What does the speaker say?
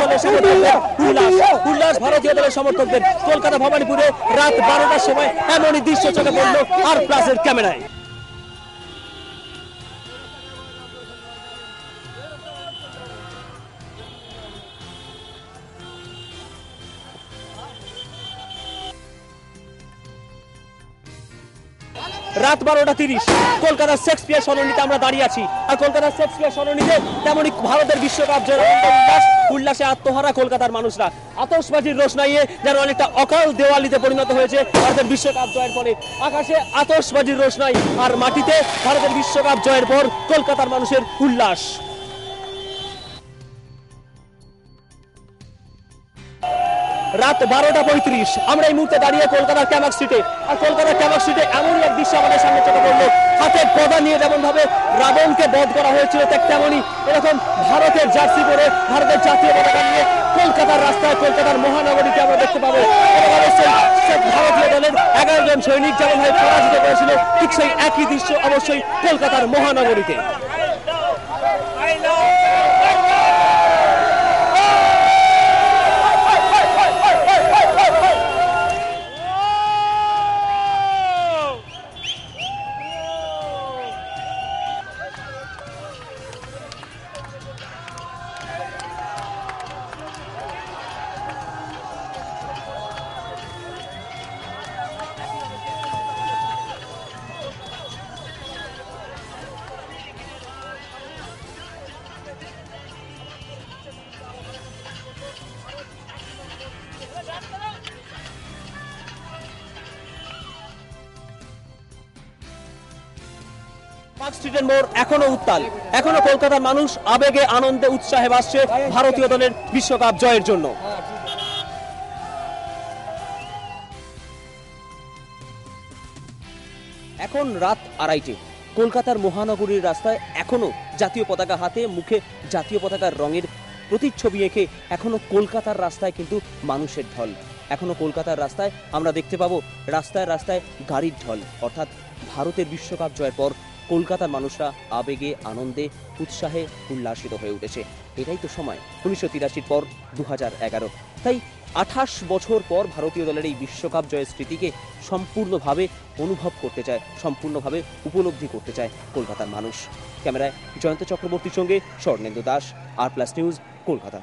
দলের সমর্থকদের উল্লাস ভারতীয় দলের সমর্থকদের কলকাতা ভবানীপুরে রাত 12টার সময় এমনই দৃশ্য চোখে পড়ল আর প্লাসের ক্যামেরায়। রাত 12:30 কলকাতার শেক্সপিয়ার সরণিতে আমরা দাঁড়িয়ে আছি। আর কলকাতার শেক্সপিয়ার সরণিতে তেমনই ভারতের বিশ্বকাপ জয়ের উল্লাসে আত্মহারা কলকাতার মানুষরা। আতশবাজির রোশনাইয়ে যেন অনেকটা অকাল দেওয়ালিতে পরিণত হয়েছে ভারতের বিশ্বকাপ জয়ের পরে। আকাশে আতশবাজির রোশনাই আর মাটিতে ভারতের বিশ্বকাপ জয়ের পর কলকাতার মানুষের উল্লাস। রাত 12:35 আমরা এই মুহূর্তে দাঁড়িয়ে কলকাতার ক্যামাক স্ট্রিটে। আর কলকাতার ক্যামাক স্ট্রিটে এমনই এক দৃশ্য আমাদের সামনে চোখে পড়লো। হাতে গদা নিয়ে যেমন ভাবে রাবণকে বধ করা হয়েছিল, ঠিক তেমনই এরকম ভারতের জার্সি পরে ভারতের জাতীয় পতাকা নিয়ে কলকাতার রাস্তায়, কলকাতার মহানগরীকে আমরা দেখতে পাবো। এবং অবশ্যই ভারতীয় দলের 11 জন সৈনিক যেমন ভাবে পরাজিত করেছিল, ঠিক সেই একই দৃশ্য অবশ্যই কলকাতার মহানগরীতে। পার্ক স্ট্রিটের মোড় এখনো উত্তাল, এখনো কলকাতার মানুষ আবেগে আনন্দে উৎসাহে ভাসছে ভারতীয় দলের বিশ্বকাপ জয়ের জন্য। এখন রাত 2:30, কলকাতার মহানগরীর রাস্তায় এখনো জাতীয় পতাকা হাতে, মুখে জাতীয় পতাকার রঙের প্রতিচ্ছবি এঁকে এখনো কলকাতার রাস্তায় কিন্তু মানুষের ঢল। এখনো কলকাতার রাস্তায় আমরা দেখতে পাবো রাস্তায় রাস্তায় গাড়ির ঢল। অর্থাৎ ভারতের বিশ্বকাপ জয়ের পর কলকাতার মানুষরা আবেগে আনন্দে উৎসাহে উল্লাসিত হয়ে উঠেছে। এটাই তো সময় 1983 পর 2011। তাই 28 বছর পর ভারতীয় দলের এই বিশ্বকাপ জয়ের স্মৃতিকে সম্পূর্ণভাবে অনুভব করতে চায়, সম্পূর্ণভাবে উপলব্ধি করতে চায় কলকাতার মানুষ। ক্যামেরায় জয়ন্ত চক্রবর্তীর সঙ্গে স্বর্ণেন্দু দাস, আর প্লাস নিউজ, কলকাতা।